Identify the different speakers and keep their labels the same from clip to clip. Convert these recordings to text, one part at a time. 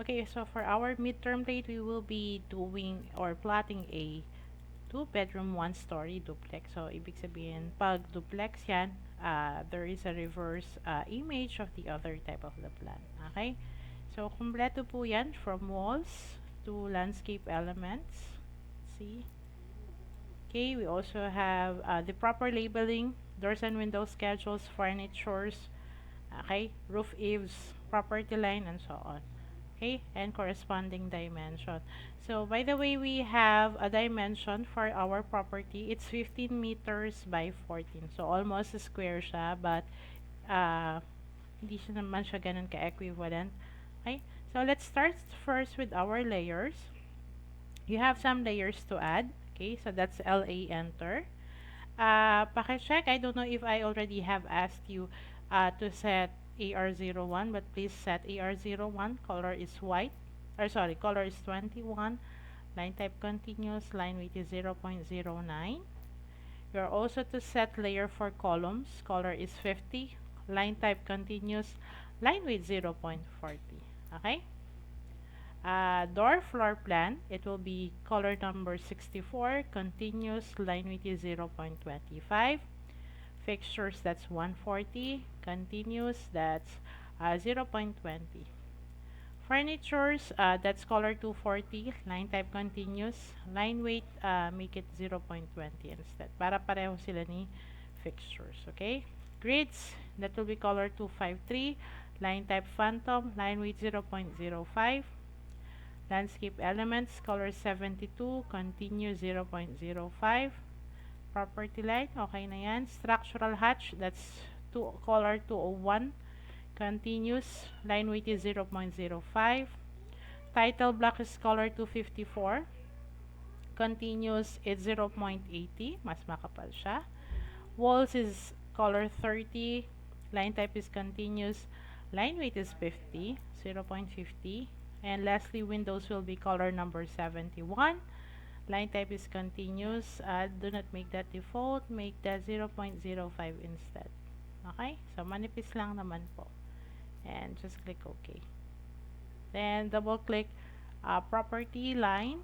Speaker 1: Okay, so for our midterm rate, we will be doing or plotting a two-bedroom, one-story duplex. So, ibig sabihin, pag duplex yan, there is a reverse image of the other type of the plan. Okay? So, kumpleto po yan from walls to landscape elements. See? Okay, we also have the proper labeling, doors and window schedules, furnitures, okay, roof eaves, property line, and so on. Okay, and corresponding dimension. So, by the way, we have a dimension for our property. It's 15 meters by 14. So, almost a square siya, but uh, hindi siya naman siya ganun ka-equivalent. Okay, so let's start first with our layers. You have some layers to add. Okay, so that's LA enter. Paki-check. I don't know if I already have asked you to set AR01, but please set AR01. Color is white. Or sorry, color is 21. Line type continuous. Line weight is 0.09. You're also to set layer for columns. Color is 50. Line type continuous. Line weight 0.40. Okay? Door floor plan, it will be color number 64, continuous, line width is 0.25. Fixtures, that's 140. Continuous, that's 0.20. Furnitures, that's color 240. Line type continuous. Line weight, make it 0.20 instead. Para pareho sila ni fixtures. Okay? Grids, that will be color 253. Line type phantom. Line weight 0.05. Landscape elements, color 72, continue 0.05. Property line, okay na yan. Structural hatch, that's color 201. Continuous, line weight is 0.05. Title block is color 254. Continuous, it's 0.80. Mas makapal siya. Walls is color 30. Line type is continuous. Line weight is 50, 0.50. And lastly, windows will be color number 71. Line type is continuous. Do not make that default. Make that 0.05 instead. Okay? So, manipis lang naman po. And just click OK. Then, double click property line.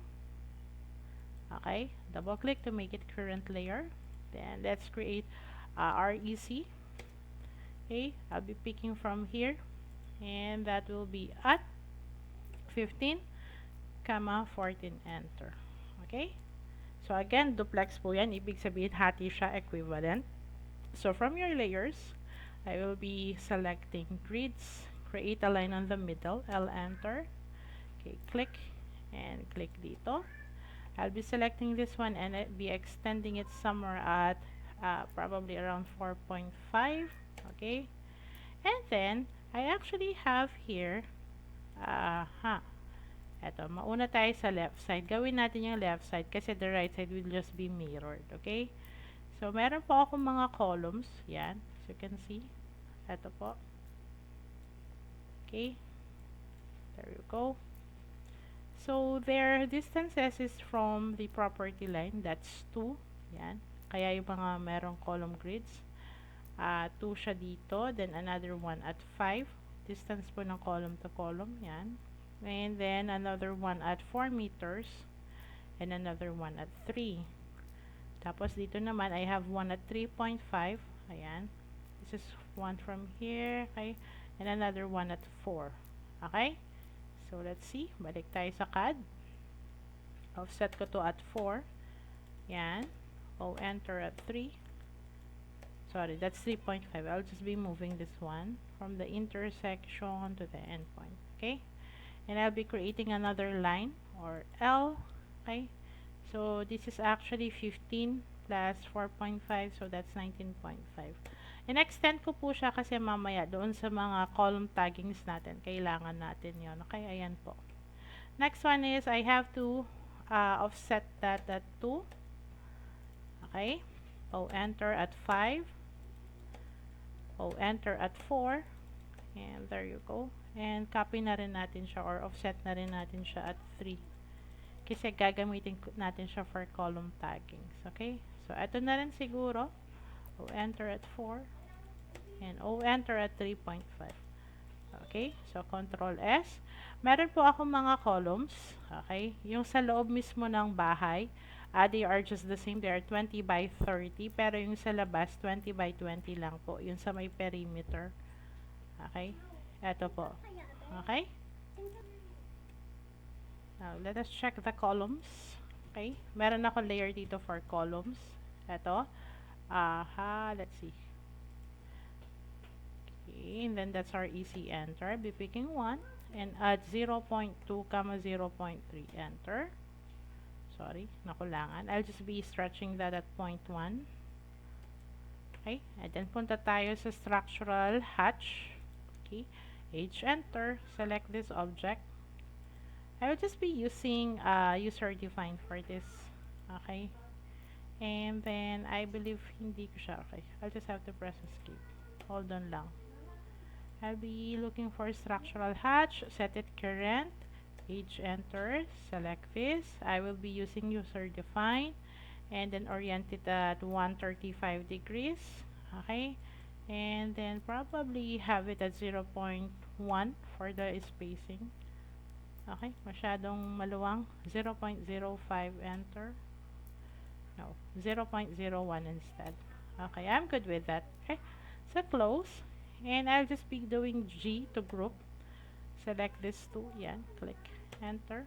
Speaker 1: Okay? Double click to make it current layer. Then, let's create REC. Okay? I'll be picking from here. And that will be at 15, 14, enter. Okay? So, again, duplex po yan. Ibig sabihin, hati siya, equivalent. So, from your layers, I will be selecting grids. Create a line on the middle. I'll enter. Okay, click. And click dito. I'll be selecting this one and I'll be extending it somewhere at probably around 4.5. Okay? And then, I actually have here eto, mauna tayo sa left side. Gawin natin yung left side kasi the right side will just be mirrored. Okay? So, meron po akong mga columns. Yan. As you can see. Eto po. Okay? There you go. So, their distances is from the property line. That's 2. Yan. Kaya yung mga merong column grids. 2 siya dito. Then, another one at 5. Distance po ng column to column. Yan. And then, another one at 4 meters. And another one at 3. Tapos, dito naman, I have one at 3.5. Ayan. This is one from here. Okay. And another one at 4. Okay. So, let's see. Balik tayo sa CAD. Offset ko to at 4. Yan. O, enter at 3. Sorry, that's 3.5. I'll just be moving this one from the intersection to the endpoint. Okay. And I'll be creating another line or L. Okay. So, this is actually 15 plus 4.5. So, that's 19.5. In-extend ko po siya kasi mamaya doon sa mga column taggings natin. Kailangan natin yon. Okay. Ayan po. Next one is I have to offset that at 2. Okay. O, enter at 5. O, enter at 4. And there you go. And copy na rin natin siya or offset na rin natin siya at 3. Kasi gagamitin natin siya for column taggings. Okay? So, ito na rin siguro. O, enter at 4. And O, enter at 3.5. Okay, so Control S. Meron po ako mga columns. Okay, yung sa loob mismo ng bahay, they are just the same. They are 20 by 30. Pero yung sa labas, 20 by 20 lang po. Yung sa may perimeter. Okay, eto po. Okay, now let us check the columns. Okay, meron ako layer dito for columns. Eto. Let's see. Okay, and then that's our easy enter. Be picking one and add 0.2 comma 0.3 enter. Sorry, nakulangan. I'll just be stretching that at 0.1. Okay, and then punta tayo sa structural hatch. Okay, H enter, select this object. I will just be using user defined for this. Okay, and then I believe hindi ko siya. Okay, I'll just have to press escape. Hold on lang. I'll be looking for structural hatch, set it current, H enter, select this. I will be using user define and then orient it at 135 degrees. Okay, and then probably have it at 0.1 for the spacing. Okay, masyadong maluwang. 0.05 enter. No, 0.01 instead. Okay, I'm good with that. Okay, so close. And I'll just be doing G to group. Select this two. Yan. Click. Enter.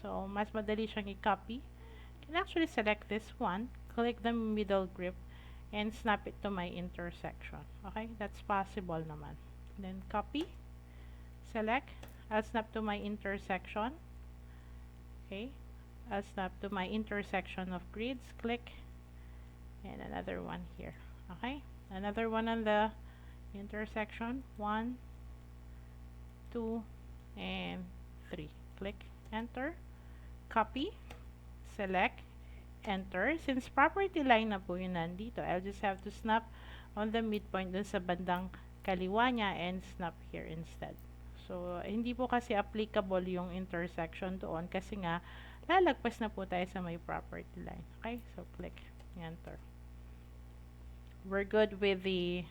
Speaker 1: So, mas madali siyang i-copy. You can actually select this one. Click the middle grip. And snap it to my intersection. Okay? That's possible naman. Then, copy. Select. I'll snap to my intersection. Okay? I'll snap to my intersection of grids. Click. And another one here. Okay? Another one on the intersection. 1, 2, and 3. Click enter, copy, select, enter. Since property line na po yun nandito, I'll just have to snap on the midpoint dun sa bandang kaliwa niya and snap here instead. So, hindi po kasi applicable yung intersection doon kasi nga lalagpas na po tayo sa may property line. Okay? So, click enter. We're good with the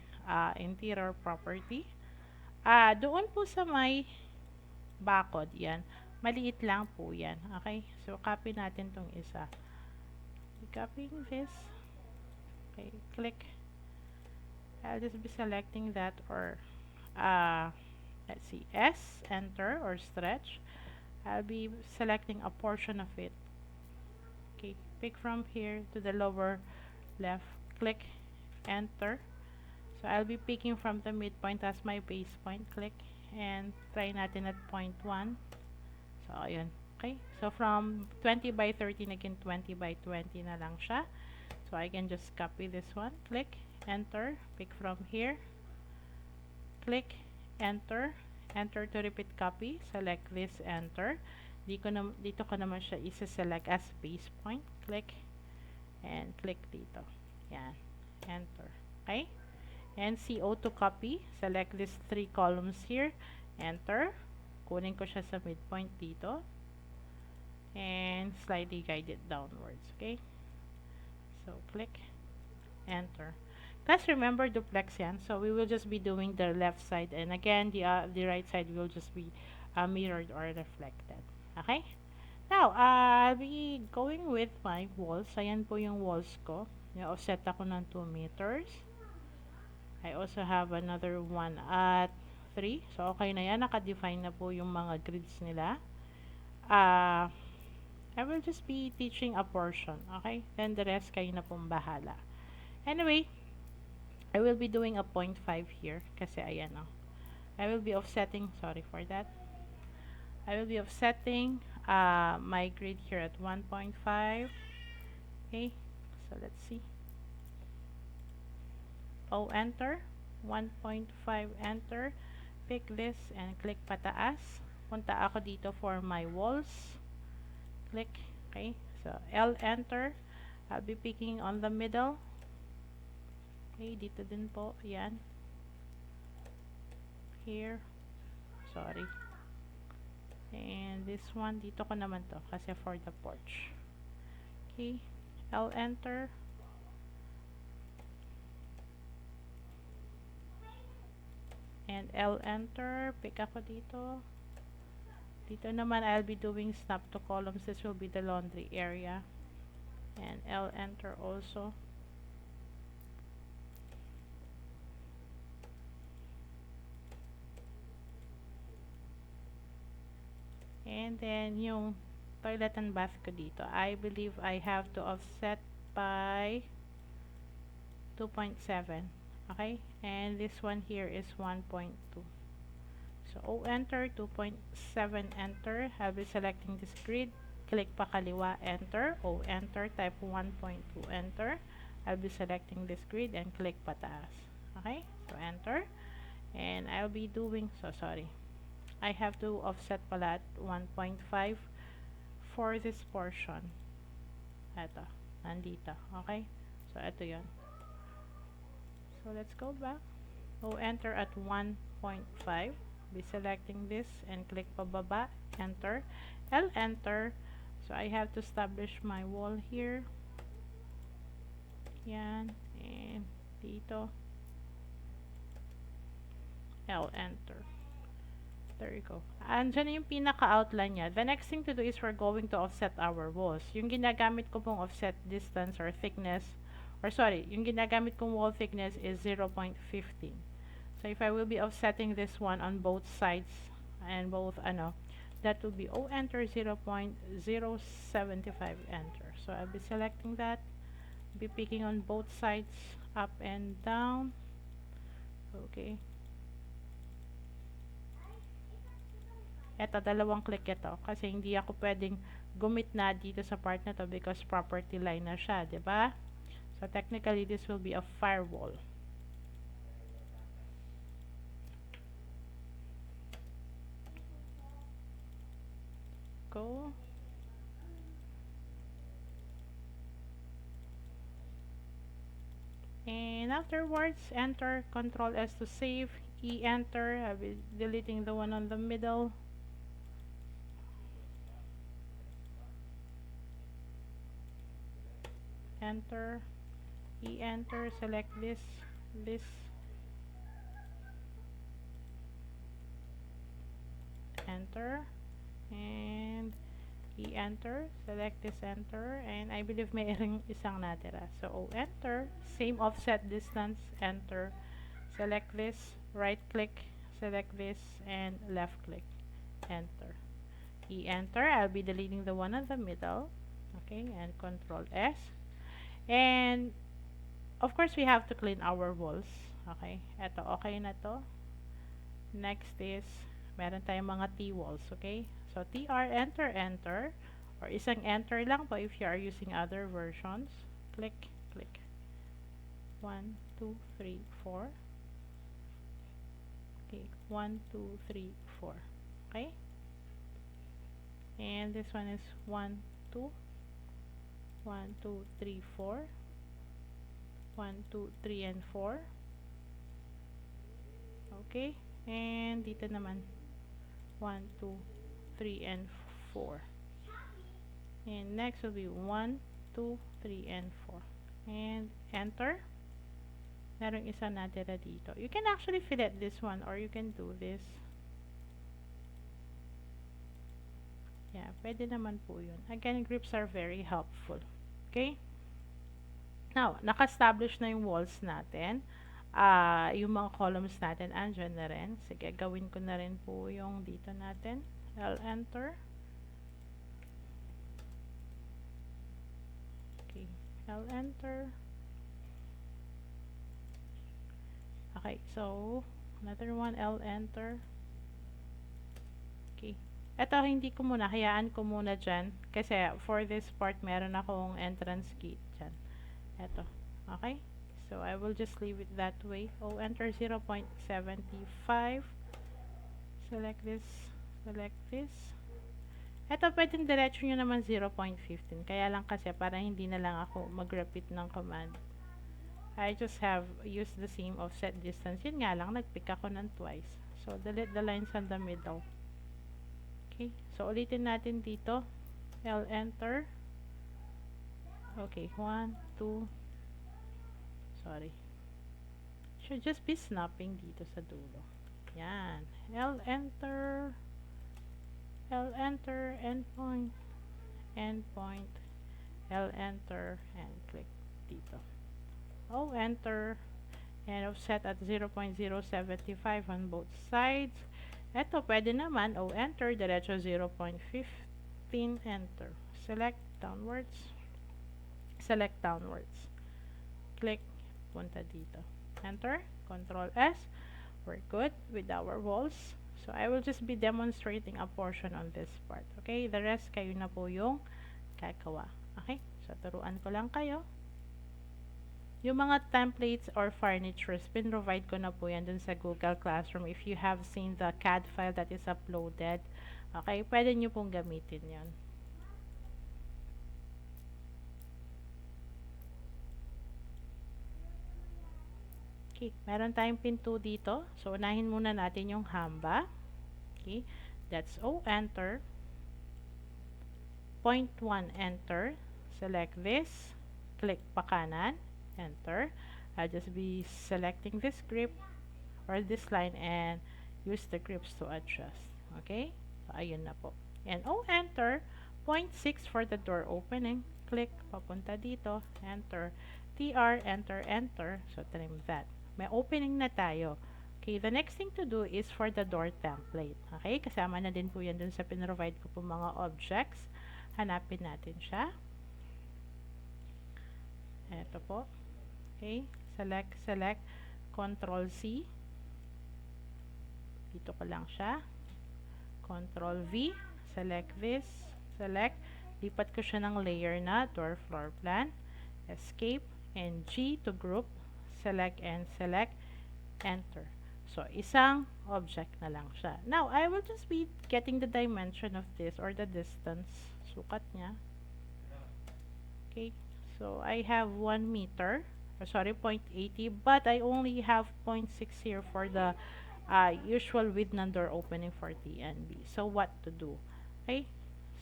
Speaker 1: interior property. Doon po sa may bakod, yan. Maliit lang po yan. Okay? So, copy natin tong isa. Copying this. Okay, click. I'll just be selecting that or, let's see, S, enter, or stretch. I'll be selecting a portion of it. Okay, pick from here to the lower left. Click, enter. So, I'll be picking from the midpoint as my base point. Click. And try natin at 0.1. So, ayun. Okay. So, from 20 by 30, naging 20 by 20 na lang siya. So, I can just copy this one. Click. Enter. Pick from here. Click. Enter. Enter to repeat copy. Select this. Enter. Dito ko naman siya isa-select as base point. Click. And click dito. Yan. Enter. Okay. And CO to copy. Select these 3 columns here. Enter. Kunin ko siya sa midpoint dito. And slightly guide it downwards. Okay? So, click. Enter. Guys, remember duplex yan. So, we will just be doing the left side. And again, the right side will just be mirrored or reflected. Okay? Now, I'll be going with my walls. Ayan po yung walls ko. I-offset ako ng 2 meters. I also have another one at 3. So, okay na yan. Naka-define na po yung mga grids nila. I will just be teaching a portion. Okay? Then the rest kayo na pong bahala. Anyway, I will be doing a 0.5 here. Kasi ayan o. I will be offsetting, sorry for that. I will be offsetting my grid here at 1.5. Okay? So, let's see. O enter, 1.5 enter, pick this and click pataas. Punta ako dito for my walls. Click, okay. So L enter, I'll be picking on the middle. Okay, dito din po, yan. Here, sorry. And this one, dito ko naman to kasi for the porch. Okay, L enter. And L enter, pick ako dito. Dito naman I'll be doing snap to columns. This will be the laundry area. And L enter also. And then yung toilet and bath ko dito, I believe I have to offset by 2.7. Okay? And this one here is 1.2. So O enter, 2.7 enter. I'll be selecting this grid. Click pa kaliwa, enter. O enter, type 1.2 enter. I'll be selecting this grid and click pataas. Okay? So enter. And I'll be doing, so sorry. I have to offset pala at 1.5 for this portion. Ito, nandito. Okay? So ito yun. So let's go back. O enter at 1.5. Be selecting this and click pababa, enter. L enter. So I have to establish my wall here. Yan. And dito. L enter. There you go. Andyan yung pinaka-outline niya. The next thing to do is we're going to offset our walls. Yung ginagamit ko pong offset distance or thickness, or sorry, yung ginagamit kong wall thickness is 0.15. So if I will be offsetting this one on both sides and both, that will be O enter 0.075 enter. So I'll be selecting that, be picking on both sides, up and down. Okay. Eto, dalawang click ito. Kasi hindi ako pwedeng gumitna dito sa part na to because property line na siya, ba? Diba? So, technically, this will be a firewall. Go. And afterwards, enter, Control S to save, E enter. I'll be deleting the one on the middle. Enter, E enter, select this, enter, and E enter, select this, enter, and I believe mayroong isang natira. So O enter, same offset distance, enter, select this, right click, select this, and left click, enter. E enter, I'll be deleting the one in the middle, okay, and Control S. And of course we have to clean our walls. Okay, eto okay na to. Next is meron tayong mga T-walls, okay? So TR enter enter or isang enter lang po if you are using other versions. Click 1 2 3 4. Okay, 1 2 3 4. Okay? And this one is 1 2 1 2 3 4, 1 2 3 and 4. Okay, and dito naman 1 2 3 and 4, and next will be 1 2 3 and 4, and enter. Merong isa natira dito. You can actually fillet this one or you can do this. Yeah, pwede naman po yun. Again, grips are very helpful. Okay? Now, naka-establish na yung walls natin. Yung mga columns natin, andyan na rin. Sige, gawin ko na rin po yung dito natin. I'll enter. Okay, I'll enter. Okay, so, another one, I'll enter. Okay. Ito, hindi ko muna, hayaan ko muna dyan. Kasi, for this part, meron akong entrance gate dyan. Ito. Okay? So, I will just leave it that way. Oh, enter 0.75. Select this. Select this. Ito, pwedeng diretso nyo naman 0.15. Kaya lang kasi, para hindi na lang ako mag-repeat ng command. I just have used the same offset distance. Yun nga lang, nag-pick ako ng twice. So, delete the lines on the middle. Okay, so ulitin natin dito. L enter. Okay, 1, 2. Sorry. Should just be snapping dito sa dulo. Yan. L enter, L enter, endpoint, endpoint, L enter, and click dito. O enter, and offset at 0.075 on both sides. Ito, pwede naman, O enter, diretso 0.15, enter. Select downwards. Click, punta dito. Enter, Control S. We're good with our walls. So, I will just be demonstrating a portion on this part. Okay? The rest, kayo na po yung gagawa. Okay? So, turuan ko lang kayo. Yung mga templates or furnitures, pin-provide ko na po yan dun sa Google Classroom. If you have seen the CAD file that is uploaded, okay, pwede nyo pong gamitin yon. Okay, meron tayong pinto dito. So, unahin muna natin yung hamba. Okay, that's O, enter. Point 1, enter. Select this. Click pa kanan. Enter. I'll just be selecting this grip or this line and use the grips to adjust. Okay? So, ayun na po. And O, enter. Point 6 for the door opening. Click. Papunta dito. Enter. TR, enter, enter. So, trim that. May opening na tayo. Okay, the next thing to do is for the door template. Okay, kasama na din po yan dun sa pinrovide ko po mga objects. Hanapin natin siya. Ito po. Okay, select, Control C. Dito ko lang siya. Control V. Select this. Select. Lipat ko siya ng layer na door floor plan. Escape. And G to group. Select and select. Enter. So, isang object na lang siya. Now, I will just be getting the dimension of this or the distance. Sukat niya. Okay. So, I have 1 meter. Or sorry, 0.80. But I only have 0.6 here for the usual width ng door opening for TNB. So, what to do? Okay.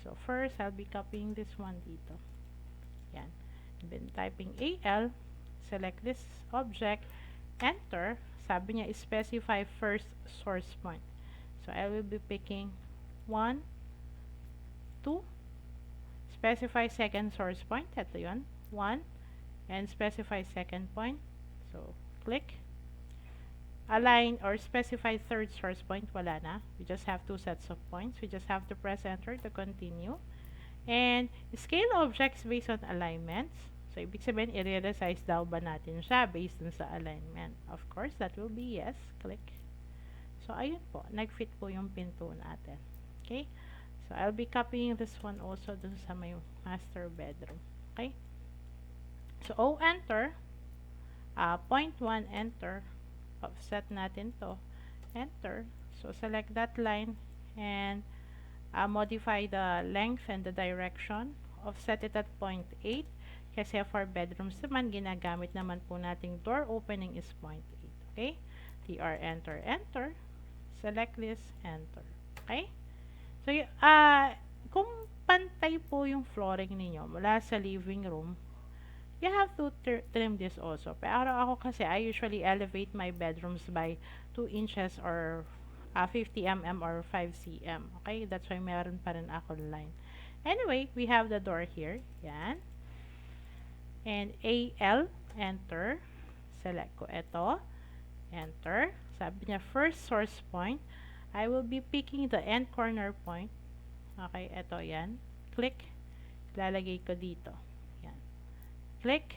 Speaker 1: So, first, I'll be copying this one dito. Yan. And then, typing AL. Select this object. Enter. Sabi niya, specify first source point. So, I will be picking 1, 2. Specify second source point. Ito yun. 1. And specify second point. So, click. Align or specify third source point. Wala na. We just have 2 sets of points. We just have to press enter to continue. And scale objects based on alignments. So, ibig sabihin, i-resize daw ba natin siya based dun sa alignment? Of course, that will be yes. Click. So, ayun po. Nag-fit po yung pinto natin. Okay? So, I'll be copying this one also dun sa may master bedroom. Okay? So, O, enter. Point 1, enter. Offset natin to. Enter. So, select that line and modify the length and the direction. Offset it at 0.8. Kasi for bedrooms naman, ginagamit naman po nating door opening is 0.8. Okay? TR, enter, enter. Select this, enter. Okay? So, kung pantay po yung flooring ninyo mula sa living room, you have to trim this also. Pero ako kasi, I usually elevate my bedrooms by 2 inches or 50 mm or 5 cm. Okay? That's why meron pa rin ako line. Anyway, we have the door here. Yan. And AL, enter. Select ko ito. Enter. Sabi niya, first source point. I will be picking the end corner point. Okay, ito yan. Click. Lalagay ko dito. Yan. Click.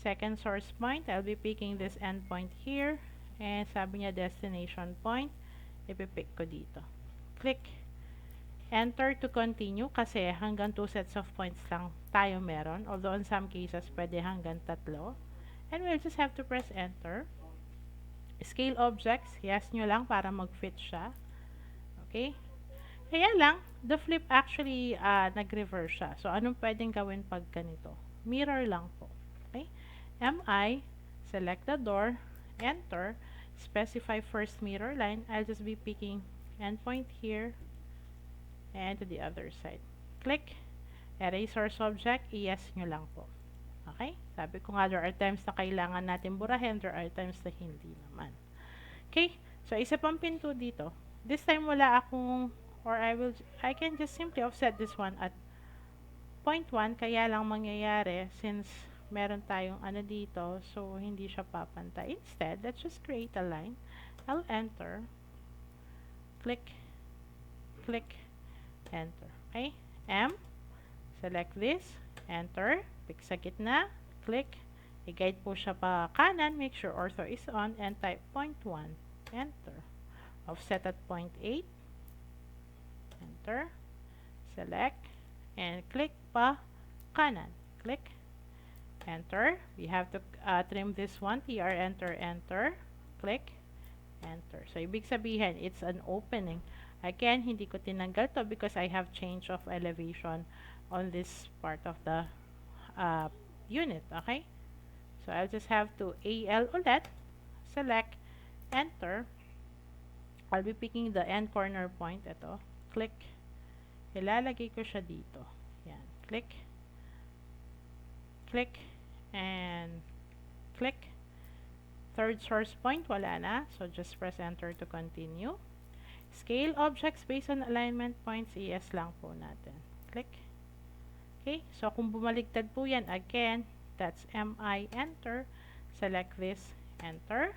Speaker 1: Second source point. I'll be picking this end point here. And sabi niya, destination point. Ipipick ko dito. Click. Enter to continue kasi hanggang 2 sets of points lang tayo meron. Although in some cases, pwede hanggang 3. And we'll just have to press enter. Scale objects, yes nyo lang para mag-fit siya. Okay? Kaya lang, the flip actually nag-reverse siya. So, anong pwedeng gawin pag ganito? Mirror lang po. Okay? MI, select the door, enter, specify first mirror line. I'll just be picking endpoint here. And to the other side. Click. Erase source object. I-yes nyo lang po. Okay? Sabi ko nga, there are times na kailangan natin burahin. There are times na hindi naman. Okay? So, isa pang pinto dito. This time wala akong, or I can just simply offset this one at 0.1. Kaya lang mangyayari, since meron tayong ano dito, so hindi siya papantay. Instead, let's just create a line. I'll enter, click, click, enter. Okay? M, select this, enter, pick sa gitna, click, i-guide po siya pa kanan, make sure ortho is on, and type 0.1, enter. Offset at 0.8, enter, select, and click pa kanan, click, enter. We have to trim this one, TR, enter, enter, click, enter. So, ibig sabihin, it's an opening. Again, hindi ko tinanggal to because I have change of elevation on this part of the unit. Okay? So, I'll just have to AL ulit, select, enter. I'll be picking the end corner point. Ito. Click. Ilalagay ko siya dito. Yan. Click. Click. And click. Third source point, wala na. So, just press enter to continue. Scale objects based on alignment points, ES lang po natin. Click. Okay, so kung bumaligtad po yan, again, that's MI, enter. Select this, enter.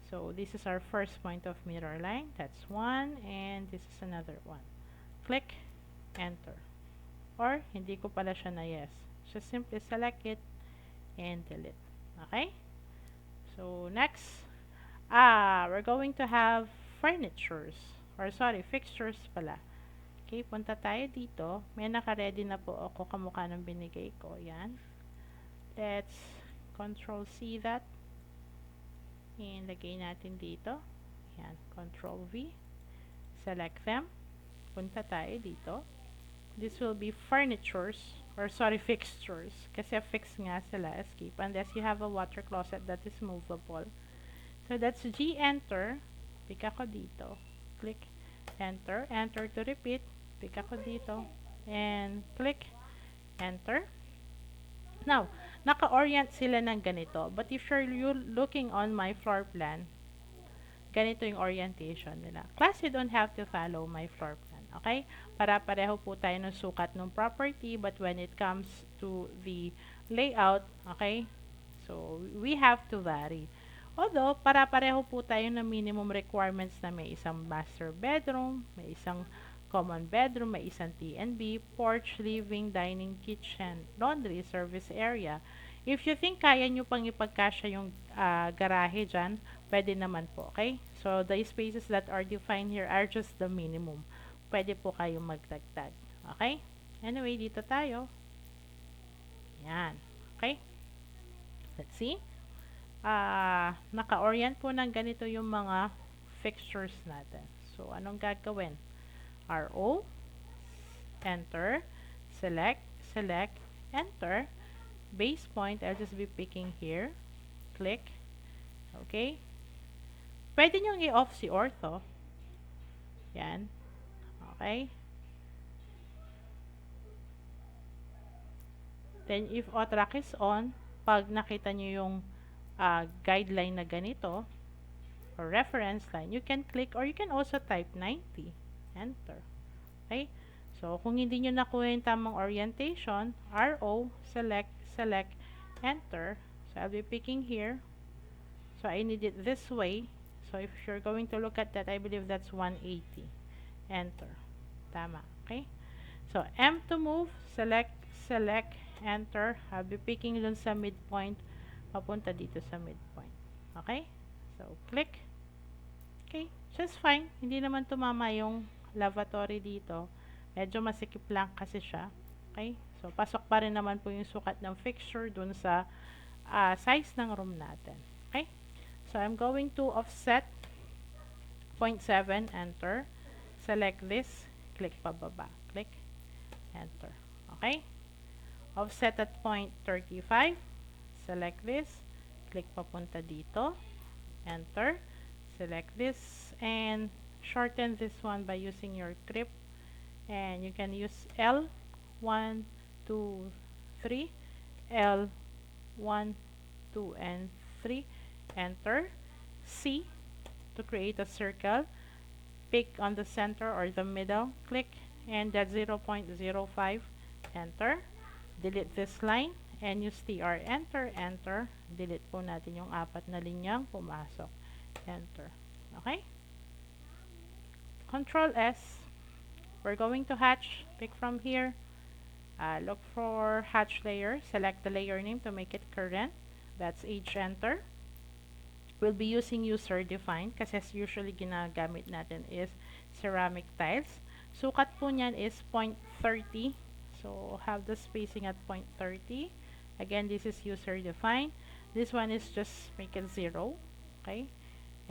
Speaker 1: So, this is our first point of mirror line. That's one, and this is another one. Click, enter. Or, hindi ko pala siya na yes. Just simply select it and delete. Okay? So, next, we're going to have fixtures pala. Okay, punta tayo dito. May naka-ready na po ako kamukha ng binigay ko. Yan. Let's Control C that. And lagay natin dito. Yan, Control V. Select them. Punta tayo dito. This will be fixtures. Kasi fix nga sila, escape. Unless you have a water closet that is movable. So, that's G, enter. Pick ako dito. Click, enter. Enter to repeat. Pick ako dito. And click, enter. Now, naka-orient sila ng ganito. But if you're looking on my floor plan, ganito yung orientation nila. Class, you don't have to follow my floor plan. Okay? Para pareho po tayo ng sukat ng property. But when it comes to the layout, okay? So, we have to vary. Although, para pareho po tayo ng minimum requirements na may isang master bedroom, may isang common bedroom, may isang T&B, porch, living, dining, kitchen, laundry, service area. If you think kaya nyo pang ipagkasya yung garahe dyan, pwede naman po, okay? So, the spaces that are defined here are just the minimum. Pwede po kayong magdagdag. Okay? Anyway, dito tayo. Yan. Okay? Let's see. Naka-orient po ng ganito yung mga fixtures natin. So, anong gagawin? RO, enter, select, enter. Base point, I'll just be picking here. Click. Okay. Pwede nyo i-off si ortho. Yan. Okay. Then, if autrack is on, pag nakita nyo yung guideline na ganito, or reference line, you can click or you can also type 90. Enter. Okay? So, kung hindi nyo nakuha yung tamang orientation, RO, select, enter. So, I'll be picking here. So, I need it this way. So, if you're going to look at that, I believe that's 180. Enter. Tama. Okay? So, M to move, select, enter. I'll be picking dun sa midpoint, papunta dito sa midpoint. Okay? So, click. Okay? Just fine. Hindi naman tumama yung lavatory dito. Medyo masikip lang kasi siya. Okay? So, pasok pa rin naman po yung sukat ng fixture dun sa size ng room natin. Okay? So, I'm going to offset 0.7, enter. Select this. Click pababa. Click. Enter. Okay? Offset at 0.35. Select this. Click papunta dito. Enter. Select this. And shorten this one by using your grip. And you can use L, 1, 2, 3. L, 1, 2, and 3. Enter. C. to create a circle. Pick on the center or the middle, click, and that's 0.05, enter. Delete this line and use TR, enter, enter. Delete po natin yung apat na linyang pumasok, enter. Okay? Control S. We're going to hatch. Pick from here. Look for hatch layer. Select the layer name to make it current. That's H, enter. We'll be using user defined kasi usually ginagamit natin is ceramic tiles. Sukat po niyan is 0.30. So have the spacing at 0.30. Again, this is user defined. This one is just make it 0. Okay?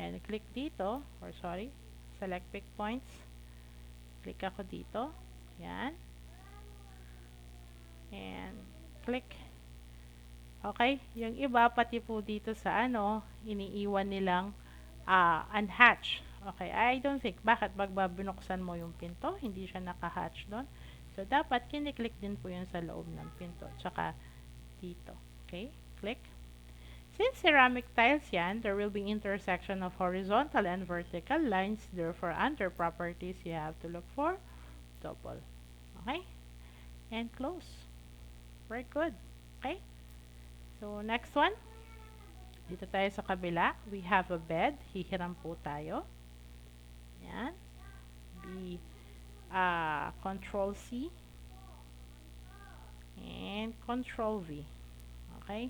Speaker 1: And click dito, or sorry, select pick points. Click ako dito. Yan. And click. Okay? Yung iba, pati po dito sa iniiwan nilang unhatch. Okay? I don't think. Bakit? Binuksan mo yung pinto, hindi siya naka-hatch doon. So, dapat kiniklik din po yun sa loob ng pinto. Tsaka dito. Okay? Click. Since ceramic tiles yan, there will be intersection of horizontal and vertical lines. Therefore, under properties, you have to look for double. Okay? And close. Very good. Okay? So, next one. Dito tayo sa kabila. We have a bed. Hihiram po tayo. Yan. Control C. And Control V. Okay?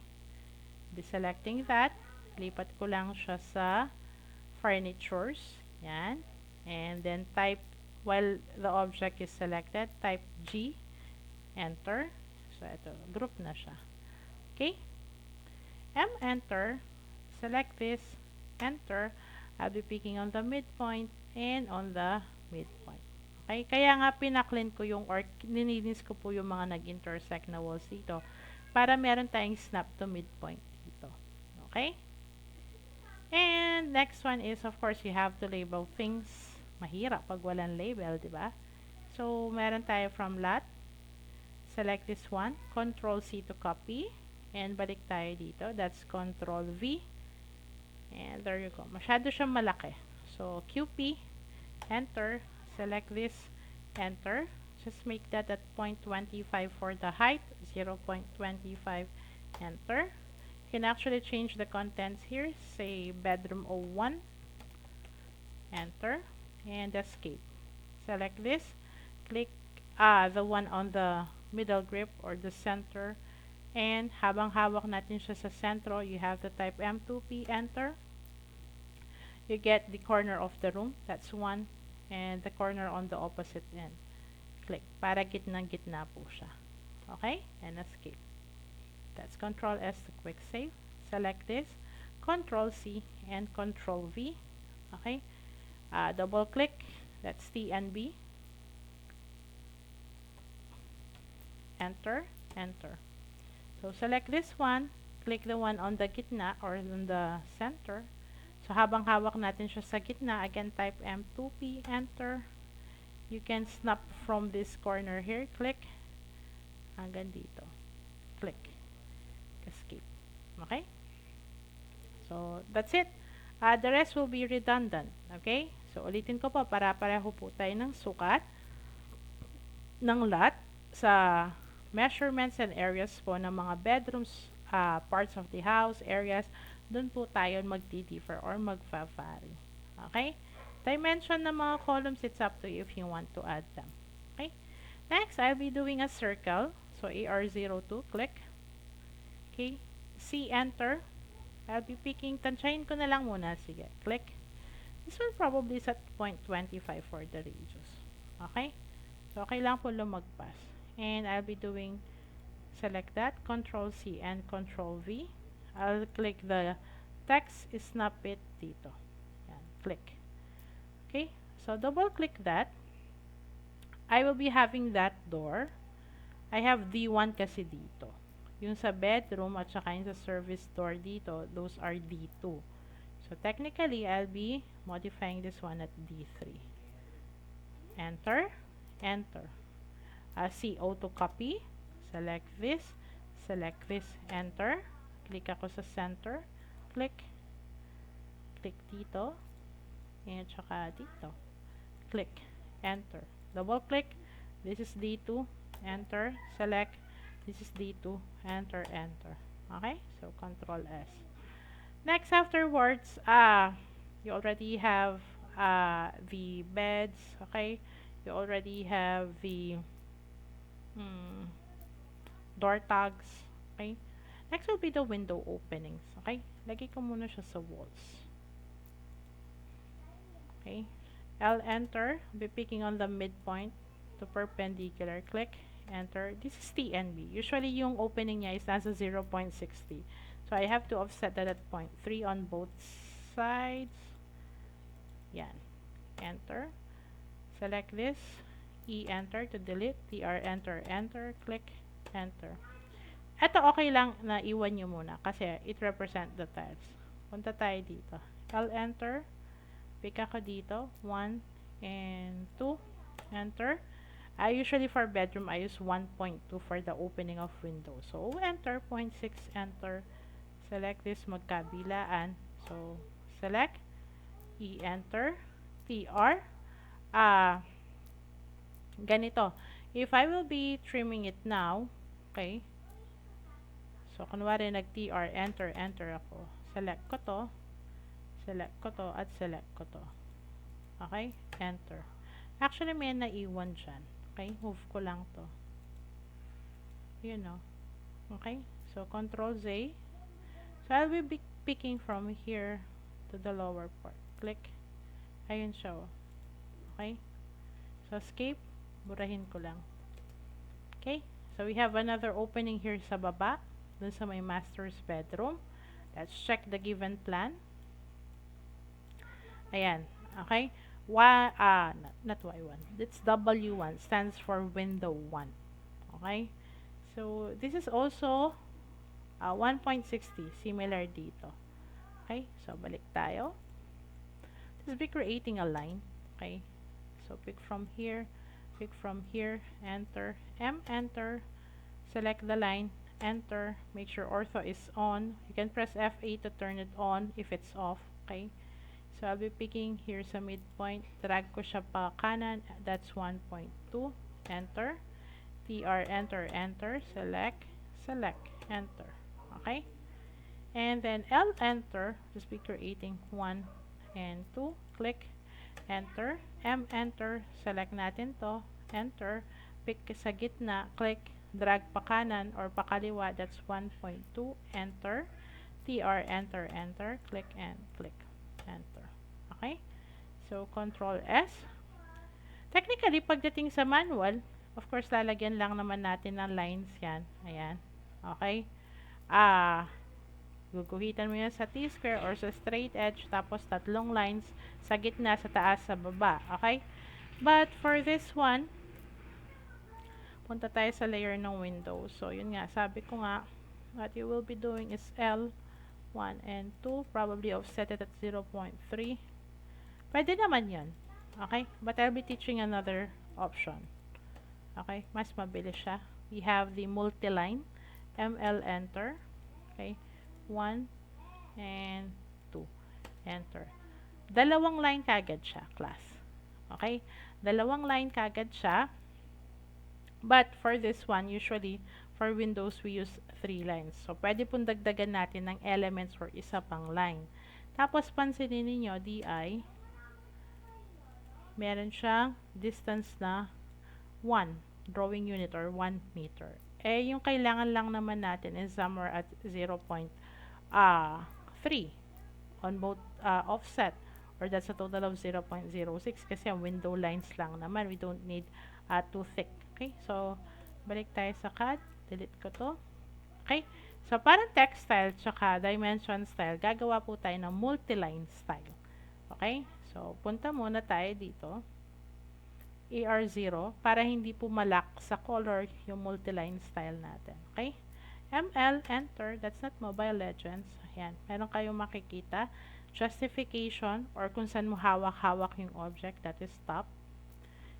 Speaker 1: Be selecting that. Lipat ko lang siya sa furnitures. Yan. And then type, while the object is selected, type G. Enter. So, ito. Group na siya. Okay? M, enter. Select this. Enter. I'll be picking on the midpoint and on the midpoint. Okay? Kaya nga pinaklin ko yung, or nininis ko po yung mga nag-intersect na walls dito para meron tayong snap to midpoint dito. Okay? And next one is, of course, you have to label things. Mahirap pag walang label, di ba? So, meron tayo from lot. Select this one. Control C to copy. And balik tayo dito. That's Control V. And there you go. Masyado siyang malaki. So, QP. Enter. Select this. Enter. Just make that at 0.25 for the height. 0.25. Enter. You can actually change the contents here. Say bedroom 01. Enter. And escape. Select this. Click the one on the middle grip or the center. And habang hawak natin siya sa sentro, you have to type M2P, enter. You get the corner of the room. That's one. And the corner on the opposite end. Click. Para gitnang-gitna po siya. Okay? And escape. That's Control S to quick save. Select this. Control C and Control V. Okay? Double click. That's T and B. Enter. Enter. So, select this one. Click the one on the gitna or on the center. So, habang hawak natin siya sa gitna, again, type M2P, enter. You can snap from this corner here. Click. Hanggang dito. Click. Escape. Okay? So, that's it. The rest will be redundant. Okay? So, ulitin ko po para pareho po tayo ng sukat ng lot sa measurements and areas po ng mga bedrooms, parts of the house, areas, doon po tayo magdi-differ or magva-vary. Okay? Dimension ng mga columns, it's up to you if you want to add them. Okay? Next, I'll be doing a circle. So, AR02, click. Okay? C, enter. I'll be picking, tansyahin ko na lang muna. Sige, click. This one probably is at 0.25 for the radius. Okay? So, okay lang po lumagpas. And I'll be doing, select that, Control C and Control V. I'll click the text, snap it dito. Yan, click. Okay, so double click that. I will be having that door. I have D1 kasi dito. Yung sa bedroom at saka yung sa service door dito, those are D2. So technically, I'll be modifying this one at D3. Enter, enter. C, auto copy. Select this, enter. Click ako sa center. Click. Click dito. and tsaka dito. Click, enter. Double click, this is D2, enter, select, this is D2, enter, enter. Okay, so Control S. Next, afterwards, you already have the beds, okay? You already have the mm, door tags, okay? Next will be the window openings, okay? Lagay ko muna siya sa walls, okay? I'll enter, be picking on the midpoint to perpendicular, click, enter. This is TNB. Usually yung opening niya is nasa 0.60. So I have to offset that at 0.3 on both sides. Yan. Enter. Select this. E enter to delete. TR enter, enter, click, enter. Ito okay lang na iwan nyo muna kasi it represent the tiles. Punta tayo dito. I'll enter. Pick ako dito. 1 and 2. Enter. I usually for bedroom I use 1.2 for the opening of window. So enter 0.6, enter. Select this magkabilaan. So select, E enter, TR. Ganito. If I will be trimming it now, okay? So kunwari nag-TR, enter, enter ako. Select ko to, at select ko to. Okay? Enter. Actually, may naiwan dyan. Okay? Move ko lang to. You know. Okay? So, Control Z. So, I'll be picking from here to the lower part. Click. Ayun siya. Okay? So, escape. Burahin ko lang. Okay? So, we have another opening here sa baba. Dun sa may master's bedroom. Let's check the given plan. Ayan. Okay? Not Y1. It's W1. Stands for window 1. Okay? So, this is also 1.60. Similar dito. Okay? So, balik tayo. Let's be creating a line. Okay? So, pick from here, enter, enter, select the line, enter, make sure ortho is on. You can press F8 to turn it on if it's off. Okay? So, I'll be picking here sa midpoint. Drag ko siya pa kanan. That's 1.2. Enter. TR, enter, enter. Select, enter. Okay? And then L, enter. Just be creating 1 and 2. Click, enter. M, enter. Select natin to. Enter. Pick sa gitna. Click. Drag pa kanan or pa kaliwa. That's 1.2. Enter. TR, enter, enter. Click and click. Enter. Okay? So, Control S. Technically, pagdating sa manual, of course, lalagyan lang naman natin ng lines yan. Ayan. Okay? Guguhitan mo yan sa T-square or sa straight edge, tapos tatlong lines sa gitna, sa taas, sa baba. Okay? But, for this one, punta tayo sa layer ng window. So, yun nga. Sabi ko nga, what you will be doing is L, 1 and 2. Probably offset it at 0.3. Pwede naman yan. Okay? But I'll be teaching another option. Okay? Mas mabilis siya. We have the multiline. ML enter. Okay? 1 and 2. Enter. Dalawang line kagad siya, class. Okay? Dalawang line kagad siya. But for this one, usually, for Windows, we use 3 lines. So, pwede pong dagdagan natin ng elements for isa pang line. Tapos, pansinin ninyo, DI, meron siyang distance na 1 drawing unit or 1 meter. Eh, yung kailangan lang naman natin is somewhere at 0.3 on both offset, or that's a total of 0.06 kasi ang window lines lang naman. We don't need too thick. Okay, so balik tayo sa CAD. Delete ko to. Okay, so parang text style tsaka dimension style, gagawa po tayo ng multiline style. Okay, so punta muna tayo dito. AR0 para hindi po malak sa color yung multiline style natin. Okay? ML, enter. That's not Mobile Legends. Ayan. Meron kayong makikita. Justification or kung saan mo hawak-hawak yung object. That is top.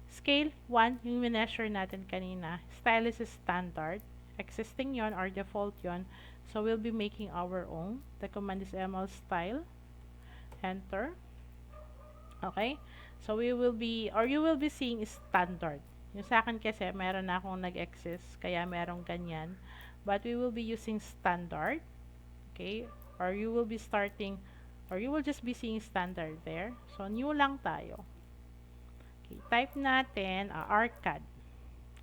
Speaker 1: Scale 1, yung measure natin kanina. Style is standard. Existing yon or default yon. So, we'll be making our own. The command is ML style. Enter. Okay? So we will be, or you will be seeing standard. Yung sa akin kasi, meron na akong nag-exist, kaya merong ganyan. But we will be using standard. Okay? Or you will be starting, or you will just be seeing standard there. So new lang tayo. Okay, type natin arcad.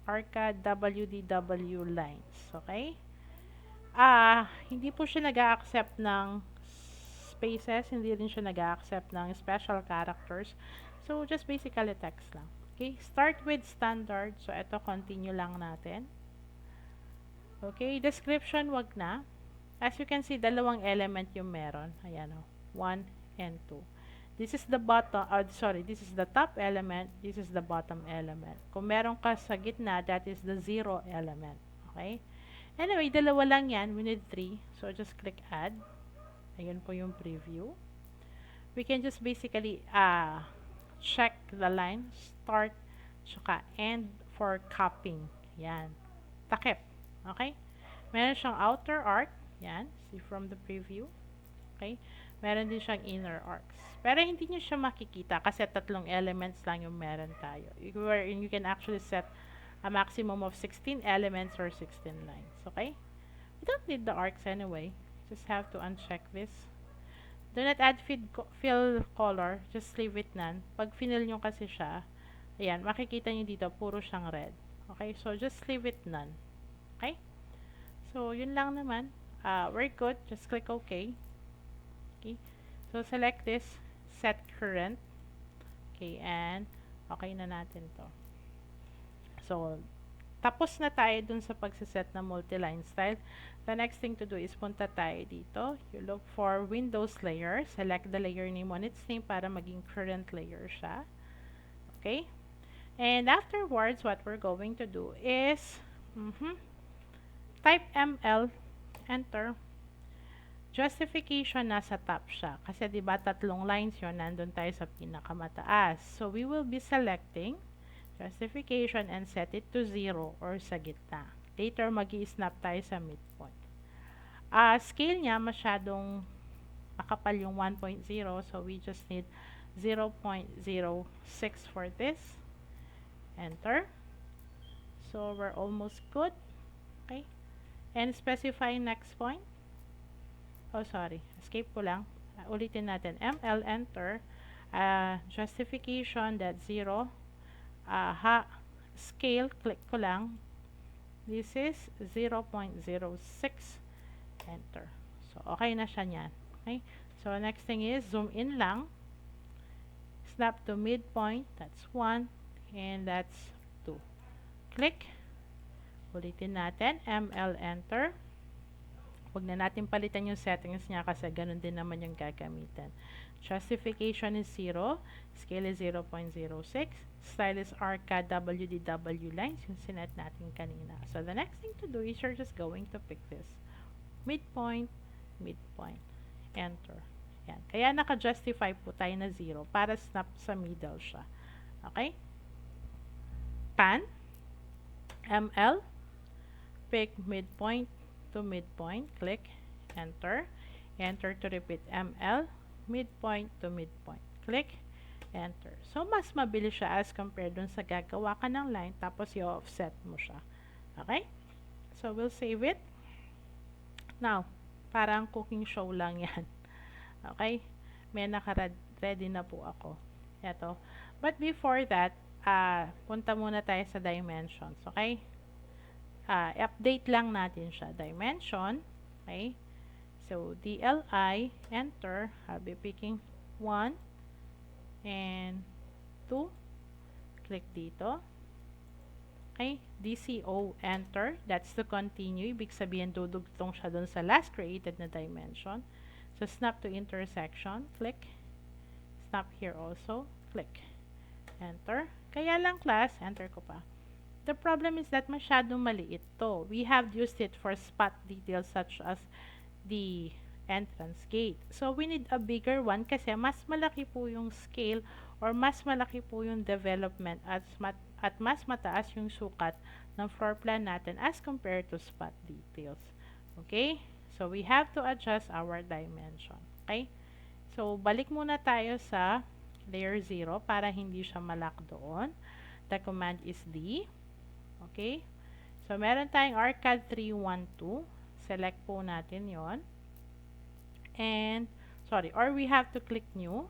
Speaker 1: Arcad WDW lines. Okay? Hindi po siya nag-a-accept ng spaces, hindi rin siya nag-a-accept ng special characters. So, just basically text lang. Okay, start with standard. So, ito, continue lang natin. Okay, description, wag na. As you can see, dalawang element yung meron. Ayan o, 1 and 2. This is the bottom, this is the top element, this is the bottom element. Kung meron ka sa gitna, that is the 0 element. Okay? Anyway, dalawa lang yan. We need 3. So, just click add. Ayan po yung preview. We can just basically check the line, start, tsaka end for copying. Yan. Takip. Okay? Meron siyang outer arc. Yan. See from the preview. Okay? Meron din siyang inner arcs. Pero hindi nyo siya makikita kasi tatlong elements lang yung meron tayo. Wherein you can actually set a maximum of 16 elements or 16 lines. Okay? We don't need the arcs anyway. Just have to uncheck this. Do not add fill color. Just leave it none. Pag fill nyo kasi siya, ayan, makikita nyo dito, puro siyang red. Okay? So, just leave it none. Okay? So, yun lang naman. We're good. Just click OK. Okay? So, select this. Set current. Okay? And, okay na natin to. So, tapos na tayo dun sa pagsiset ng multiline style. The next thing to do is punta tayo dito. You look for Windows layer. Select the layer name on its name para maging current layer siya. Okay? And afterwards, what we're going to do is type ML, enter. Justification nasa top siya. Kasi diba tatlong lines yun, nandun tayo sa pinakamataas. So, we will be selecting justification and set it to 0 or sa gitna. Later, mag-i-snap tayo sa midpoint. Scale niya, masyadong makapal yung 1.0. So, we just need 0.06 for this. Enter. So, we're almost good. Okay. And specify next point. Oh, sorry. Escape ko lang. Ulitin natin. ML, enter. Justification, that 0. Scale, click ko lang. This is 0.06. Enter. So, okay na siya niyan. Okay? So, next thing is, zoom in lang. Snap to midpoint. That's 1. And that's 2. Click. Ulitin natin. ML, enter. Huwag na natin palitan yung settings niya kasi ganun din naman yung gagamitin. Justification is 0. Scale is 0.06. Style is arcad WDW lines, yung sinet natin kanina. So, the next thing to do is you're just going to pick this. Midpoint, midpoint. Enter. Yan. Kaya naka-justify po tayo na 0 para snap sa middle siya. Okay? Pan. ML. Pick midpoint to midpoint. Click. Enter. Enter to repeat ML. Midpoint to midpoint. Click. Enter. So, mas mabilis siya as compared dun sa gagawa ka ng line tapos i-offset mo siya. Okay? So, we'll save it. Now, parang cooking show lang yan. Okay? May naka-ready na po ako. Ito. But before that, punta muna tayo sa dimensions. Okay? Update lang natin siya. Dimension. Okay? So, DLI, enter. I'll be picking 1 and 2. Click dito. Okay? DCO, enter. That's to continue. Ibig sabihin, dudugtong siya dun sa last created na dimension. So, snap to intersection. Click. Snap here also. Click. Enter. Kaya lang class, enter ko pa. The problem is that masyadong maliit to. We have used it for spot details such as the entrance gate. So, we need a bigger one kasi mas malaki po yung scale or mas malaki po yung development at mas mataas yung sukat ng floor plan natin as compared to spot details. Okay? So, we have to adjust our dimension. Okay? So, balik muna tayo sa layer 0 para hindi siya malak doon. The command is D. Okay? So, meron tayong ARCAD 312. Select po natin yon. And, sorry, or we have to click new.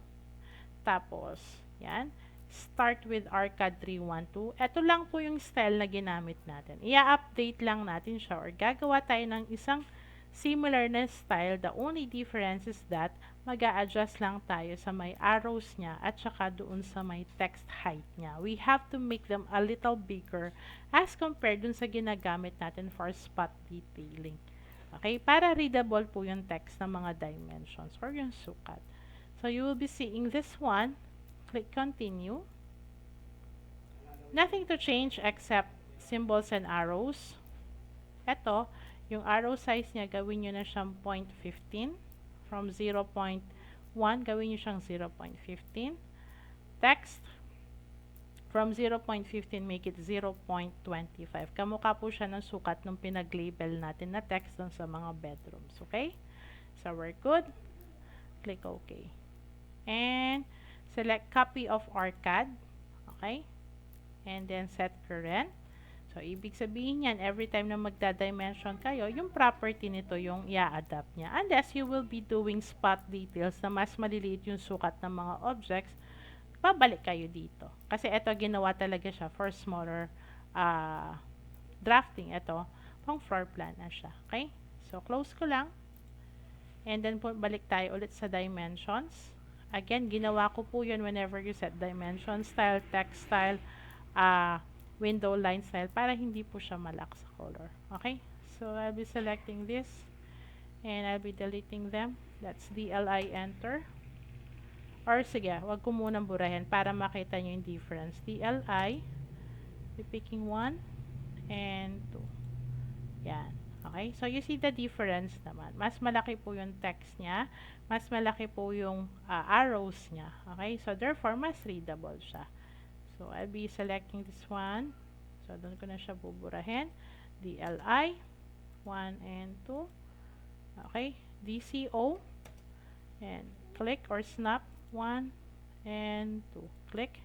Speaker 1: Tapos, yan. Start with ARCAD 312. Ito lang po yung style na ginamit natin. I-update lang natin siya or gagawa tayo ng isang similar na style. The only difference is that mag-a-adjust lang tayo sa may arrows niya at saka doon sa may text height niya. We have to make them a little bigger as compared dun sa ginagamit natin for spot detailing. Okay? Para readable po yung text ng mga dimensions or yung sukat. So, you will be seeing this one. Click continue. Nothing to change except symbols and arrows. Ito, yung arrow size niya, gawin nyo na siyang 0.15. From 0.1, gawin nyo siyang 0.15. Text, from 0.15, make it 0.25. Kamukha po siya ng sukat nung pinag-label natin na text dun sa mga bedrooms. Okay? So, we're good. Click OK. And, select copy of ARCAD. Okay? And then, set current. So, ibig sabihin yan, every time na magda-dimension kayo, yung property nito yung i-adapt niya. Unless you will be doing spot details na mas maliliit yung sukat ng mga objects, babalik kayo dito. Kasi ito, ginawa talaga siya for smaller drafting. Ito, pang floor plan na siya. Okay? So, close ko lang. And then, balik tayo ulit sa dimensions. Again, ginawa ko po yun whenever you set dimension style, text style, window line style para hindi po siya malak sa color. Okay? So, I'll be selecting this and I'll be deleting them. That's DLI enter. Or sige, wag ko munang burahin para makita nyo yung difference. DLI, be picking 1 and 2. Yan. Okay? So, you see the difference naman. Mas malaki po yung text niya. Mas malaki po yung arrows niya. Okay? So, therefore, mas readable siya. So, I'll be selecting this one. So, doon ko na siya buburahin. DLI, 1 and 2. Okay? DCO. And click or snap, 1 and 2. Click,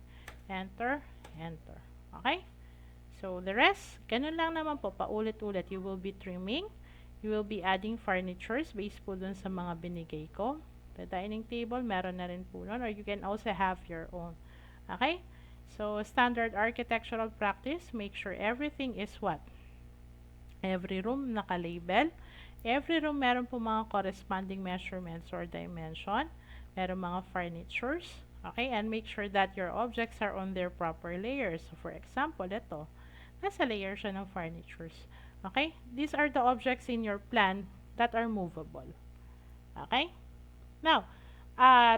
Speaker 1: enter, enter. Okay? So, the rest, ganun lang naman po, paulit-ulit. You will be trimming. You will be adding furnitures based po dun sa mga binigay ko. The dining table, meron na rin po nun. Or you can also have your own. Okay? So, standard architectural practice, make sure everything is what? Every room naka-label. Every room meron po mga corresponding measurements or dimension. Meron mga furnitures. Okay? And make sure that your objects are on their proper layers. So, for example, ito. Nasa layer siya ng furnitures. Okay? These are the objects in your plan that are movable. Okay? Now,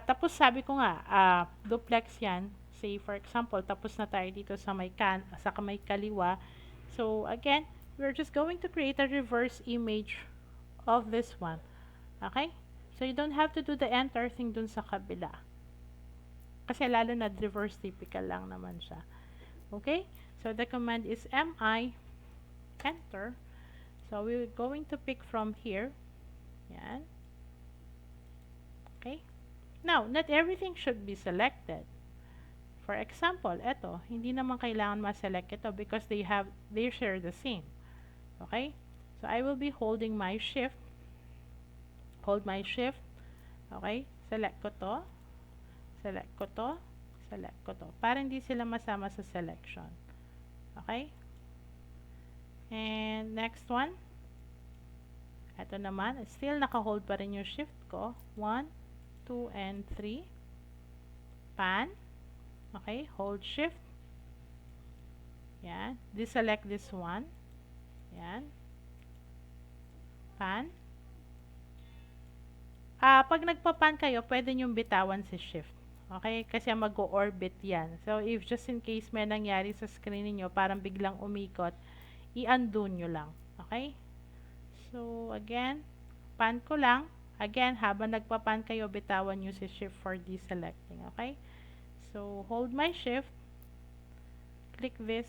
Speaker 1: tapos sabi ko nga, duplex yan. Say, for example, tapos na tayo dito sa may kaliwa. So, again, we're just going to create a reverse image of this one. Okay? So, you don't have to do the enter thing dun sa kabila. Kasi lalo na reverse typical lang naman siya. Okay? So, the command is MI, enter. So, we're going to pick from here. Yan. Okay? Now, not everything should be selected. For example, ito, hindi naman kailangan ma-select ito because they share the same. Okay? So, I will be holding my shift. Hold my shift. Okay? Select ko to. Select ko to. Select ko to. Para hindi sila masama sa selection. Okay? And next one. Ito naman. Still naka-hold pa rin yung shift ko. 1, 2, and 3. Pan. Okay, hold shift. Yan. Deselect this one. Yan. Pan. Pag nagpa-pan kayo, pwede nyong bitawan si shift. Okay? Kasi mag-orbit yan. So, if just in case may nangyari sa screen niyo parang biglang umikot, i-undo nyo lang. Okay? So, again, pan ko lang. Again, habang nagpa-pan kayo, bitawan nyo si shift for deselecting. Okay? So, hold my shift, click this,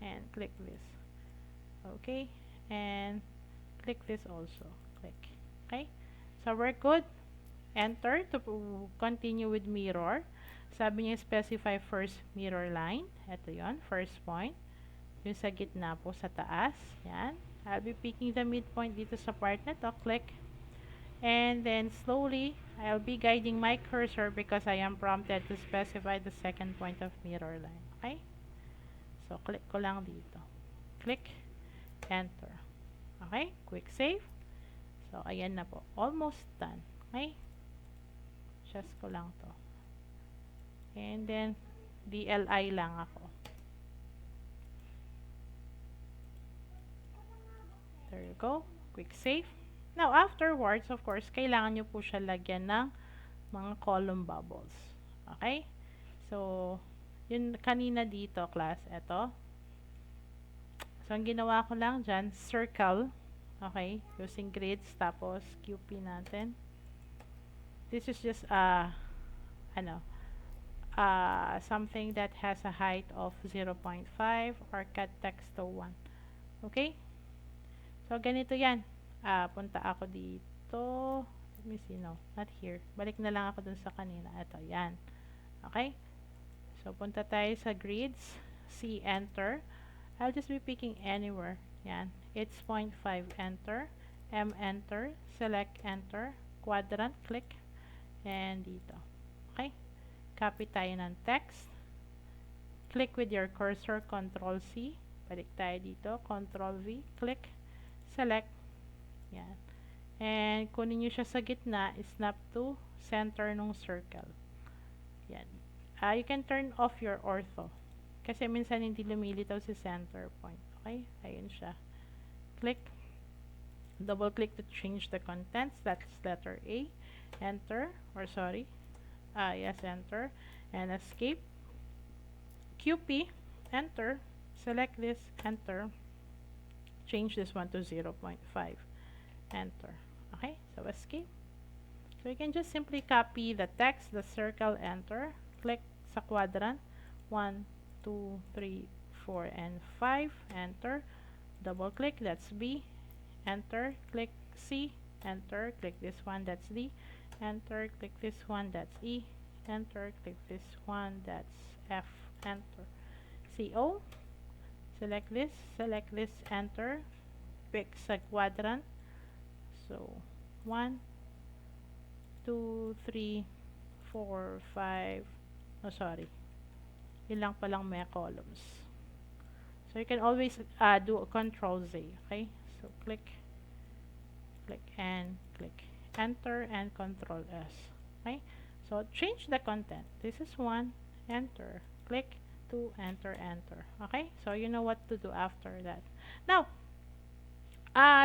Speaker 1: and click this. Okay? And click this also. Click. Okay? So, we're good. enter to continue with mirror. Sabi niya specify first mirror line. Ito yon, first point. Yung sa gitna po sa taas. Yan. I'll be picking the midpoint dito sa part na to. Click. And then slowly, I'll be guiding my cursor because I am prompted to specify the second point of mirror line. Okay? So, click ko lang dito. Click. Enter. Okay? Quick save. So, ayan na po. Almost done. Okay? Just ko lang to. And then, DLI lang ako. There you go. Quick save. Now, afterwards, of course, kailangan nyo po siya lagyan ng mga column bubbles. Okay? So, yun kanina dito, class. Ito. So, ang ginawa ko lang dyan, circle. Okay? Using grids. Tapos, QP natin. This is just, something that has a height of 0.5 or cut text to 1. Okay? So, ganito yan. Punta ako dito. Let me see, no. Not here. Balik na lang ako dun sa kanina. Ito, yan. Okay? So, punta tayo sa grids. C, enter. I'll just be picking anywhere. Yan. It's 0.5, enter. M, enter. Select, enter. Quadrant, click. And dito. Okay? Copy tayo ng text. Click with your cursor, Control C. Balik tayo dito. Control V. Click. Select. Yan. And kunin nyo siya sa gitna, snap to center nung circle. Yan. You can turn off your ortho. Kasi minsan hindi lumilitaw si center point. Okay? Ayun siya. Click. Double click to change the contents. That's letter A. Enter. Or sorry. Yes, enter. And escape. QP. Enter. Select this. Enter. Change this one to 0.5. Enter. Okay, so escape. So you can just simply copy the text, the circle, enter. Click sa quadrant. 1, 2, 3, 4, and 5. Enter. Double click, that's B. Enter. Click C. Enter. Click this one, that's D. Enter. Click this one, that's E. Enter. Click this one, that's F. Enter. CO. Select this, enter. Pick sa quadrant. So, 1, 2, 3, 4, 5. Oh, sorry. Yun lang palang may columns. So, you can always do a Control Z. Okay? So, click, and click. Enter and Control S. Okay? So, change the content. This is 1. Enter. Click. 2. Enter, enter. Okay? So, you know what to do after that. Now,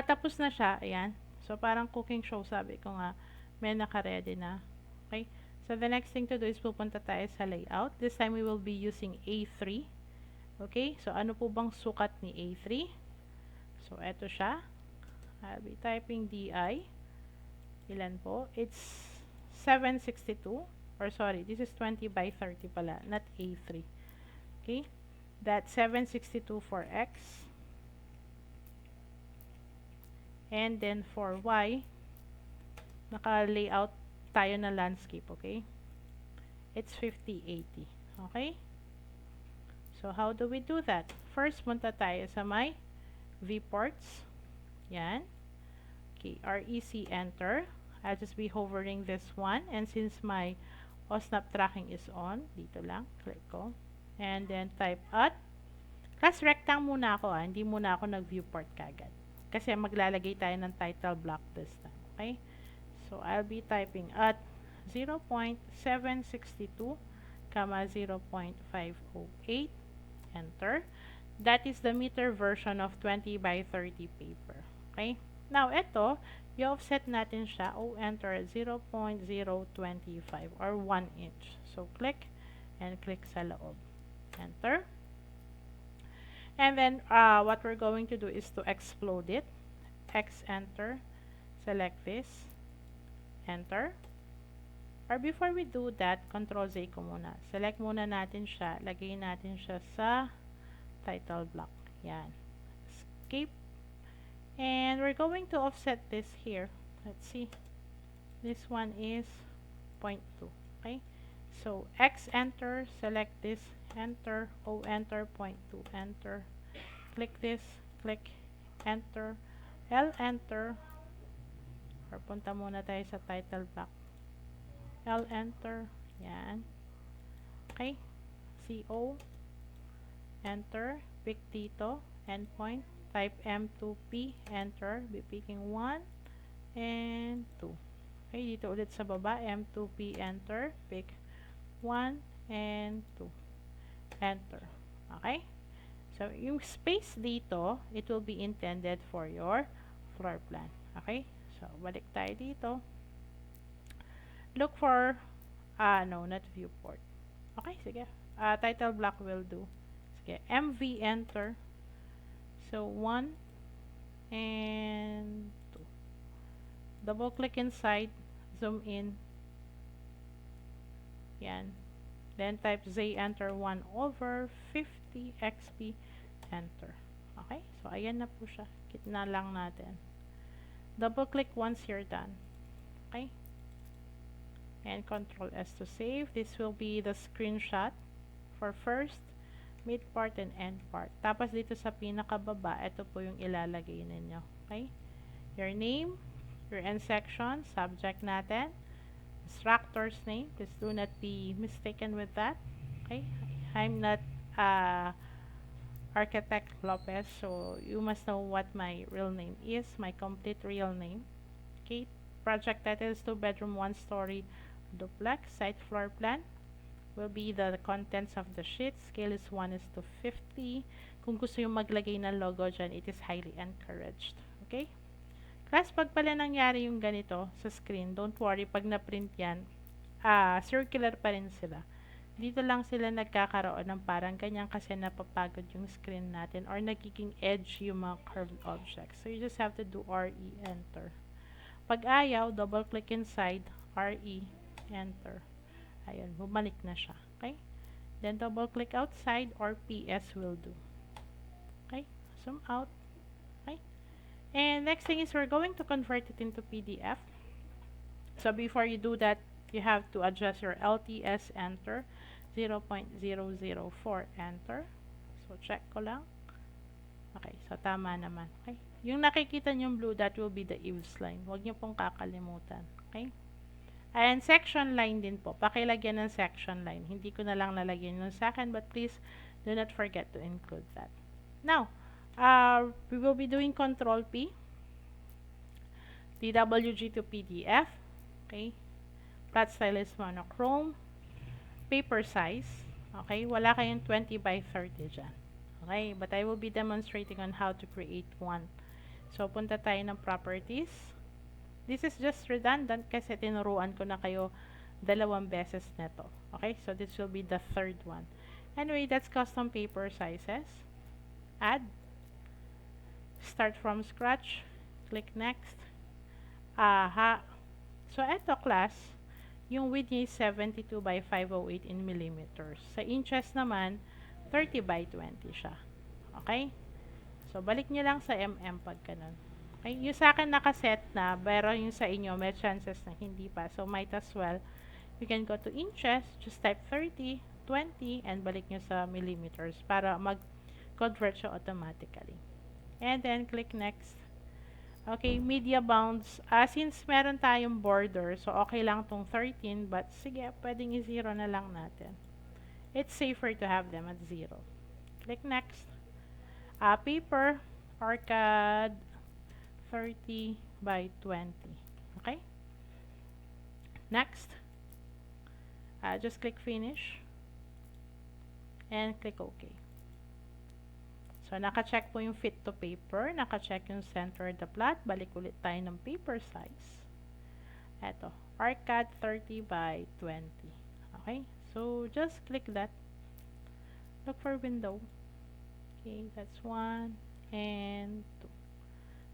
Speaker 1: tapos na siya. Ayan. So, parang cooking show, sabi ko nga, may naka-ready na. Okay? So, the next thing to do is pupunta tayo sa layout. This time, we will be using A3. Okay? So, ano po bang sukat ni A3? So, eto siya. I'll be typing DI. Ilan po? It's 762. Or sorry, this is 20 by 30 pala, not A3. Okay? That's 762 for X. And then for Y, naka-layout tayo na landscape, okay? It's 5080, okay? So, how do we do that? First, punta tayo sa my viewports. Yan. Okay, REC, enter. I'll just be hovering this one. And since my OSNAP tracking is on, dito lang, click ko. And then type at. Class rectang muna ako, hindi muna ako nag-viewport kagad. Kasi maglalagay tayo ng title block this time. Okay? So, I'll be typing at 0.762, 0.508. Enter. That is the meter version of 20 by 30 paper. Okay? Now, ito, i-offset natin siya. Enter at 0.025 or 1 inch. So, click and click sa loob. Enter. And then, what we're going to do is to explode it. X, enter. Select this. Enter. Or before we do that, Control Z ko muna. Select muna natin siya. Lagay natin siya sa title block. Yan. Escape. And we're going to offset this here. Let's see. This one is 0.2. Okay. So X enter, select this, enter, O enter, 0.2, enter. Click this, click, enter, L enter, or punta muna tayo sa title block. L enter, yan. Okay. CO, enter, pick dito, endpoint, type M2P, enter, be picking 1 and 2. Okay, dito ulit sa baba, M2P, enter, pick 1 and 2, enter. Okay, so yung space dito, it will be intended for your floor plan. Okay, so balik tayo dito. Look for, no, not viewport. Okay, sige. Title block will do. Sige, MV enter. So 1 and 2. Double click inside, zoom in. Yan. Then type Z enter 1 over 50 XP enter. Okay? So ayan na po siya. Kitna lang natin. Double click once you're done. Okay? And Control S to save. This will be the screenshot for first, mid part, and end part. Tapos dito sa pinakababa, ito po yung ilalagay ninyo. Okay? Your name, your end section, subject natin, instructor's name. Please do not be mistaken with that. Okay? I'm not Architect Lopez, so you must know what my real name is, my complete real name. Okay? Project title is 2-bedroom, 1-story duplex. Site floor plan will be the contents of the sheet. Scale is 1:50. Kung gusto yung maglagay ng logo dyan, it is highly encouraged. Okay? Class, pag pala nangyari yung ganito sa screen, don't worry, pag na-print yan, circular pa rin sila. Dito lang sila nagkakaroon ng parang ganyan kasi napapagod yung screen natin or nagiging edge yung mga curved objects. So, you just have to do RE, enter. Pag ayaw, double click inside, RE, enter. Ayun, bumalik na siya. Okay? Then, double click outside or PS will do. Okay? Zoom out. Okay? And next thing is we're going to convert it into PDF. So, before you do that, you have to adjust your LTS, enter, 0.004, enter. So, check ko lang. Okay, so tama naman. Okay? Yung nakikita nyong blue, that will be the eaves line. Huwag nyo pong kakalimutan. Okay? And section line din po. Pakilagyan ng section line. Hindi ko na lang lalagyan yun sa akin, but please do not forget to include that. Now, we will be doing Control P, DWG to PDF. Okay? Flat style is monochrome. Paper size. Okay? Wala kayong 20 by 30 dyan. Okay? But I will be demonstrating on how to create one. So, punta tayo ng properties. This is just redundant kasi tinuruan ko na kayo 2 beses neto. Okay? So, this will be the third one. Anyway, that's custom paper sizes. Add. Start from scratch. Click next. So, eto class, yung width niya is 72 by 508 in millimeters. Sa inches naman, 30 by 20 siya. Okay? So, balik nyo lang sa mm pag ganun. Okay? Yung sa akin nakaset na, pero yung sa inyo, may chances na hindi pa. So, might as well, you can go to inches, just type 30, 20, and balik nyo sa millimeters para mag-convert siya automatically. And then, click next. Okay, media bounds. Since meron tayong border, so okay lang tong 13, but sige, pwedeng i-0 na lang natin. It's safer to have them at 0. Click next. Paper, arcade, 30 by 20. Okay? Next. Just click finish. And click OK. So, naka-check po yung fit to paper. Naka-check yung center of the plot. Balik ulit tayo ng paper size. Eto. Arcade 30 by 20. Okay? So, just click that. Look for window. Okay, that's 1 and 2.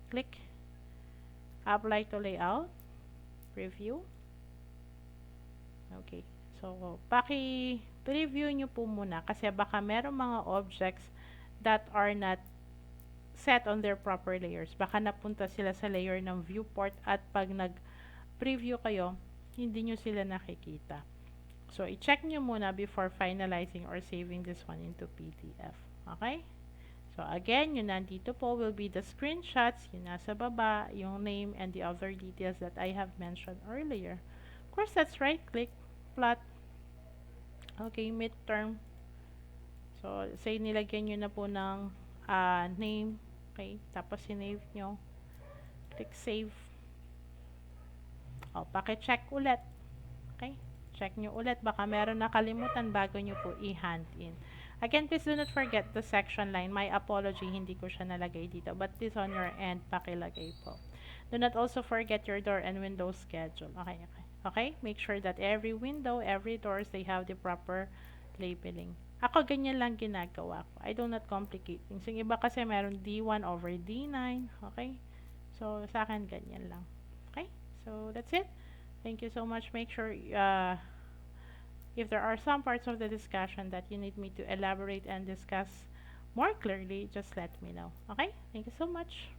Speaker 1: Click. Apply to layout. Preview. Okay. So, paki-preview nyo po muna kasi baka merong mga objects that are not set on their proper layers. Baka napunta sila sa layer ng viewport at pag nag-preview kayo, hindi nyo sila nakikita. So, i-check nyo muna before finalizing or saving this one into PDF. Okay? So, again, yung nandito po will be the screenshots, yung nasa baba, yung name, and the other details that I have mentioned earlier. Of course, that's right-click, plot. Okay, midterm. So, say nilagyan nyo na po ng name. Okay, tapos sinave nyo. Click save. O, paki-check ulit. Okay? Check nyo ulit. Baka meron nakalimutan bago nyo po i-hand in. Again, please do not forget the section line. My apology, hindi ko siya nalagay dito. But this on your end, pakilagay po. Do not also forget your door and window schedule. Okay, okay. Okay? Make sure that every window, every doors, they have the proper labeling. Ako, ganyan lang ginagawa ko. I do not complicate things. Yung iba kasi meron D1 over D9. Okay? So, sa akin, ganyan lang. Okay? So, that's it. Thank you so much. Make sure if there are some parts of the discussion that you need me to elaborate and discuss more clearly, just let me know. Okay? Thank you so much.